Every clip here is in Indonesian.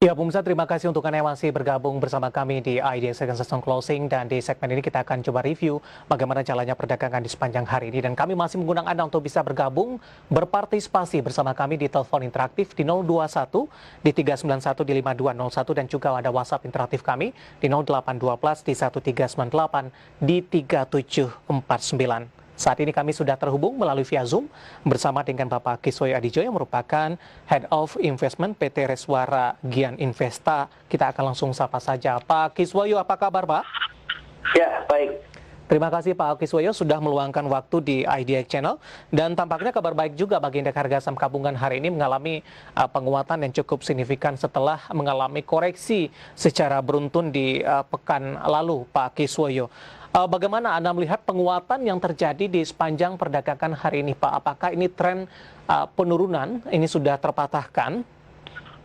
Ya, pemirsa, terima kasih untuk Anda yang masih bergabung bersama kami di ID Second Session Closing. Dan di segmen ini kita akan coba review bagaimana jalannya perdagangan di sepanjang hari ini. Dan kami masih mengundang Anda untuk bisa bergabung, berpartisipasi bersama kami di telepon interaktif di 021, di 391, di 5201, dan juga ada WhatsApp interaktif kami di 0812, di 1398, di 3749. Saat ini kami sudah terhubung melalui via Zoom bersama dengan Bapak Kiswoyo Adijo yang merupakan Head of Investment PT Reswara Gian Investa. Kita akan langsung sapa saja. Pak Kiswoyo, apa kabar, Pak? Ya, baik. Terima kasih Pak Kiswoyo sudah meluangkan waktu di IDX Channel. Dan tampaknya kabar baik juga bagi indeks harga saham gabungan hari ini mengalami penguatan yang cukup signifikan setelah mengalami koreksi secara beruntun di pekan lalu, Pak Kiswoyo. Bagaimana Anda melihat penguatan yang terjadi di sepanjang perdagangan hari ini, Pak? Apakah ini tren penurunan ini sudah terpatahkan?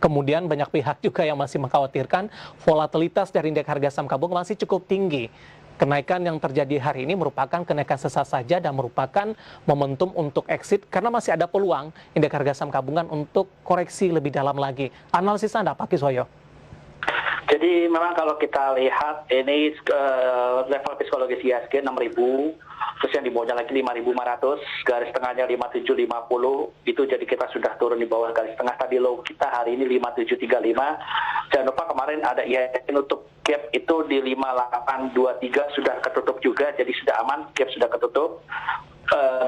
Kemudian banyak pihak juga yang masih mengkhawatirkan volatilitas dari indeks harga saham gabungan masih cukup tinggi. Kenaikan yang terjadi hari ini merupakan kenaikan sesaat saja dan merupakan momentum untuk exit karena masih ada peluang indeks harga saham gabungan untuk koreksi lebih dalam lagi. Analisis Anda, Pak Kiswoyo? Jadi memang kalau kita lihat ini level psikologis IHSG 6.000, terus yang di bawahnya lagi 5.500, garis tengahnya 5.750, itu jadi kita sudah turun di bawah garis tengah. Tadi low kita hari ini 5.735. Jangan lupa kemarin ada IHSG nutup gap itu di 5.823 sudah ketutup juga, jadi sudah aman, gap sudah ketutup.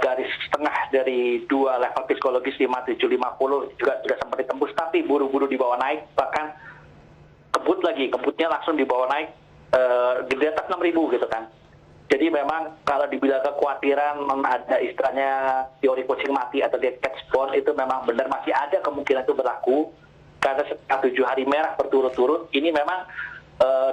Garis tengah dari dua level psikologis 5.750 juga sudah sempat ditembus, tapi buru-buru di bawah naik, bahkan kebutnya langsung di bawah naik di atas 6.000 gitu kan. Jadi memang kalau dibilang kekhawatiran ada istilahnya teori kucing mati atau dead catch bond, itu memang benar masih ada kemungkinan itu berlaku karena setelah 7 hari merah berturut-turut ini memang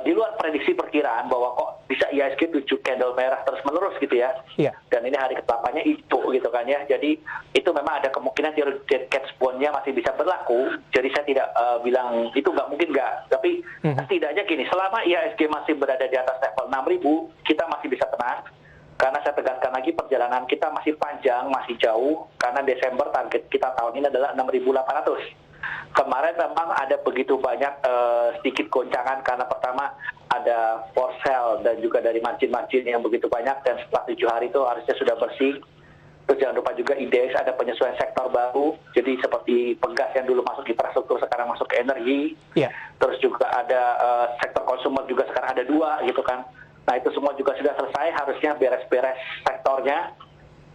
di luar prediksi perkiraan bahwa kok bisa IHSG 7 candle merah terus menerus gitu ya. Iya. Dan ini hari ke-8-nya itu gitu kan ya. Jadi itu memang ada kemungkinan teori dead catch bond-nya masih bisa berlaku. Jadi saya tidak bilang itu nggak mungkin nggak. Tapi setidaknya gini, selama IHSG masih berada di atas level 6.000, kita masih bisa tenang. Karena saya tegaskan lagi perjalanan kita masih panjang, masih jauh. Karena Desember target kita tahun ini adalah 6.800. Kemarin memang ada begitu banyak sedikit goncangan karena pertama ada for sale dan juga dari margin-margin yang begitu banyak, dan setelah 7 hari itu harusnya sudah bersih. Terus jangan lupa juga IDX ada penyesuaian sektor baru, jadi seperti pegas yang dulu masuk infrastruktur sekarang masuk ke energi. Yeah. Terus juga ada sektor consumer juga sekarang ada 2 gitu kan. Nah itu semua juga sudah selesai, harusnya beres-beres sektornya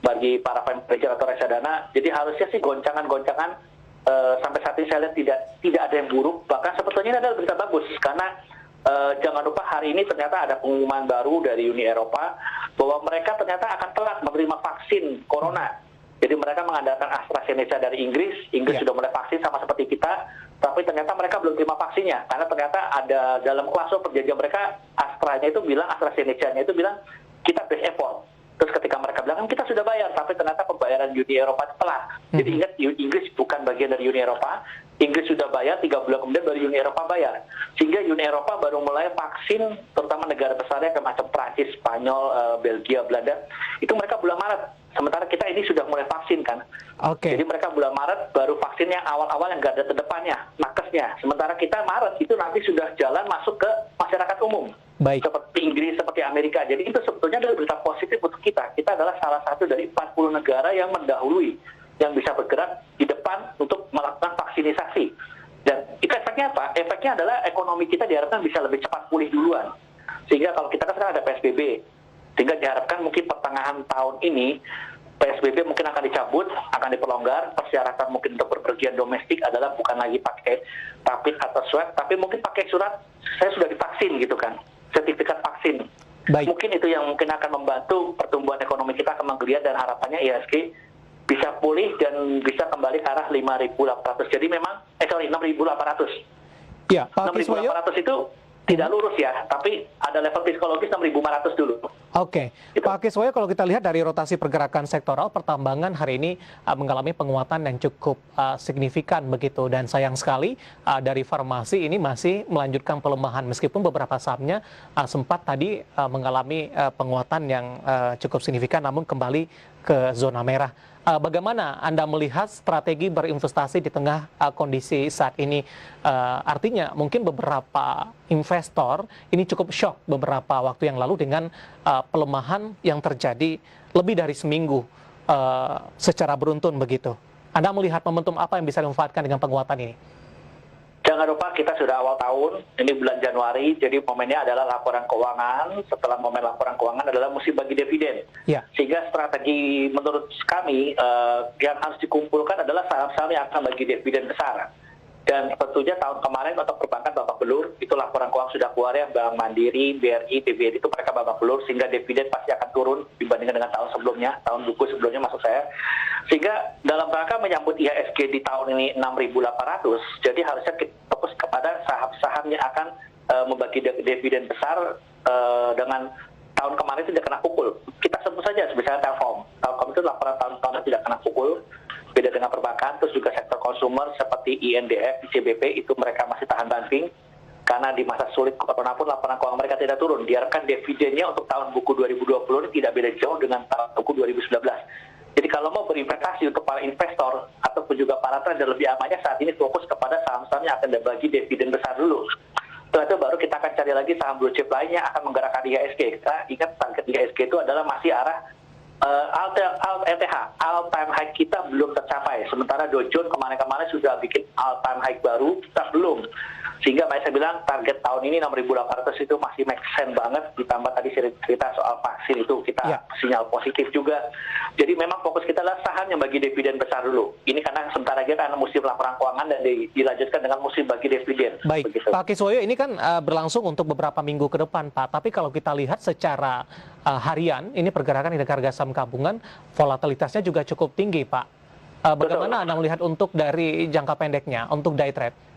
bagi para fund manager atau reksadana. Jadi harusnya sih goncangan-goncangan sampai saat ini saya lihat tidak ada yang buruk, bahkan sebetulnya ini adalah berita bagus karena jangan lupa hari ini ternyata ada pengumuman baru dari Uni Eropa bahwa mereka ternyata akan telat menerima vaksin corona. Jadi mereka mengandalkan AstraZeneca dari Inggris sudah mulai vaksin sama seperti kita, tapi ternyata mereka belum terima vaksinnya karena ternyata ada dalam klausul perjanjian mereka AstraZeneca-nya itu bilang kita best effort. Terus ketika mereka bilang, kita sudah bayar, tapi ternyata pembayaran Uni Eropa telat. Jadi ingat, Inggris bukan bagian dari Uni Eropa. Inggris sudah bayar, 3 bulan kemudian baru Uni Eropa bayar. Sehingga Uni Eropa baru mulai vaksin, terutama negara besarnya kayak macam Prancis, Spanyol, Belgia, Belanda. Itu mereka bulan Maret. Sementara kita ini sudah mulai vaksin kan. Oke. Jadi mereka bulan Maret baru vaksin yang awal-awal yang garda terdepannya, nakesnya. Sementara kita Maret itu nanti sudah jalan masuk ke masyarakat umum. Baik. Seperti Inggris, seperti Amerika. Jadi itu sebetulnya adalah berita positif untuk kita. Kita adalah salah satu dari 40 negara yang mendahului, yang bisa bergerak di depan untuk melakukan vaksinisasi. Dan itu efeknya apa? Efeknya adalah ekonomi kita diharapkan bisa lebih cepat pulih duluan. Sehingga kalau kita kan sekarang ada PSBB, sehingga diharapkan mungkin pertengahan tahun ini PSBB mungkin akan dicabut, akan diperlonggar. Persyaratan mungkin untuk berpergian domestik adalah bukan lagi pakai rapid atau swab, tapi mungkin pakai surat saya sudah divaksin gitu kan, sertifikat vaksin. Baik. Mungkin itu yang mungkin akan membantu pertumbuhan ekonomi kita akan menggeliat, dan harapannya IHSG bisa pulih dan bisa kembali ke arah 5.800. Jadi memang 6.800. Ya, Pak Kiswoyo. 6.800 itu tidak lurus ya, tapi ada level psikologis 6.500 dulu. Oke, Pak Kiswoyo, kalau kita lihat dari rotasi pergerakan sektoral, pertambangan hari ini mengalami penguatan yang cukup signifikan begitu, dan sayang sekali dari farmasi ini masih melanjutkan pelemahan meskipun beberapa sahamnya sempat tadi mengalami penguatan yang cukup signifikan, namun kembali ke zona merah. Bagaimana Anda melihat strategi berinvestasi di tengah kondisi saat ini? Artinya mungkin beberapa investor ini cukup shock beberapa waktu yang lalu dengan pelemahan yang terjadi lebih dari seminggu secara beruntun begitu. Anda melihat momentum apa yang bisa dimanfaatkan dengan penguatan ini? Jangan lupa kita sudah awal tahun, ini bulan Januari, jadi momennya adalah laporan keuangan. Setelah momen laporan keuangan adalah musim bagi dividen. Ya. Sehingga strategi menurut kami yang harus dikumpulkan adalah saham-saham yang akan bagi dividen besar. Dan tentunya tahun kemarin untuk perbankan babak belur, itu laporan keuangan sudah keluar ya, Bank Mandiri, BRI, BBRI itu mereka babak belur, sehingga dividen pasti akan turun dibandingkan dengan tahun sebelumnya, tahun buku sebelumnya maksud saya. Sehingga dalam rangka menyambut IHSG di tahun ini 6.800, jadi harusnya kita fokus kepada saham-saham yang akan membagi dividen besar dengan tahun kemarin tidak kena pukul. Kita sebut saja misalnya Telkom. Telkom itu laporan tahun-tahun tidak kena pukul, beda dengan perbankan. Terus juga sektor konsumer seperti INDF, ICBP itu mereka masih tahan banting karena di masa sulit corona pun laporan keuangan mereka tidak turun. Diharapkan dividennya untuk tahun buku 2020 ini tidak beda jauh dengan tahun buku 2019. Jadi kalau mau berinvestasi untuk para investor ataupun juga para trader lebih amannya saat ini fokus kepada saham-saham yang akan dibagi dividen besar dulu. Setelah itu baru kita akan cari lagi saham blue chip lainnya akan menggerakkan IHSG. Kita ingat target IHSG itu adalah masih arah LTH, all time high kita belum tercapai. Sementara Dow Jones kemarin-kemarin sudah bikin all time high baru, kita belum. Sehingga saya bilang target tahun ini 6.800 itu masih make sense banget. Ditambah tadi cerita soal vaksin itu kita sinyal positif juga. Jadi memang fokus kita adalah saham yang bagi dividen besar dulu. Ini karena sebentar lagi karena musim laporan keuangan dan dilanjutkan dengan musim bagi dividen. Baik, begitu. Pak Kiswoyo, ini kan berlangsung untuk beberapa minggu ke depan, Pak. Tapi kalau kita lihat secara harian, ini pergerakan indeks harga saham gabungan, volatilitasnya juga cukup tinggi, Pak. Bagaimana Anda melihat untuk dari jangka pendeknya, untuk day trade?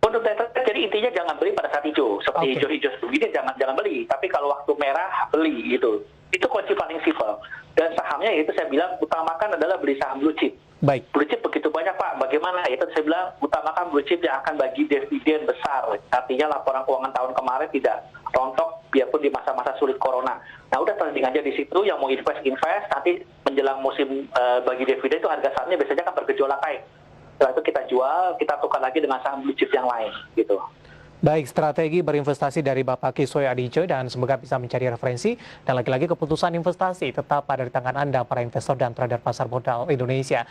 Untuk day trade, jadi intinya jangan beli pada saat hijau. Seperti hijau-hijau begini, jangan beli. Tapi kalau waktu merah, beli gitu. Itu kunci paling simpel. Dan sahamnya itu saya bilang, utamakan adalah beli saham blue chip. Baik. Blue chip begitu banyak, Pak. Bagaimana? Itu saya bilang, utamakan blue chip yang akan bagi dividen besar. Artinya laporan keuangan tahun kemarin tidak rontok, biarpun di masa-masa sulit corona. Nah, udah trending aja di situ, yang mau invest, nanti menjelang musim bagi dividen itu harga sahamnya biasanya kan bergejolak naik. Setelah itu kita jual, kita tukar lagi dengan saham blue chip yang lain, gitu. Baik, strategi berinvestasi dari Bapak Kiswoyo Adijo, dan semoga bisa mencari referensi. Dan lagi-lagi keputusan investasi tetap ada di tangan Anda, para investor dan trader pasar modal Indonesia.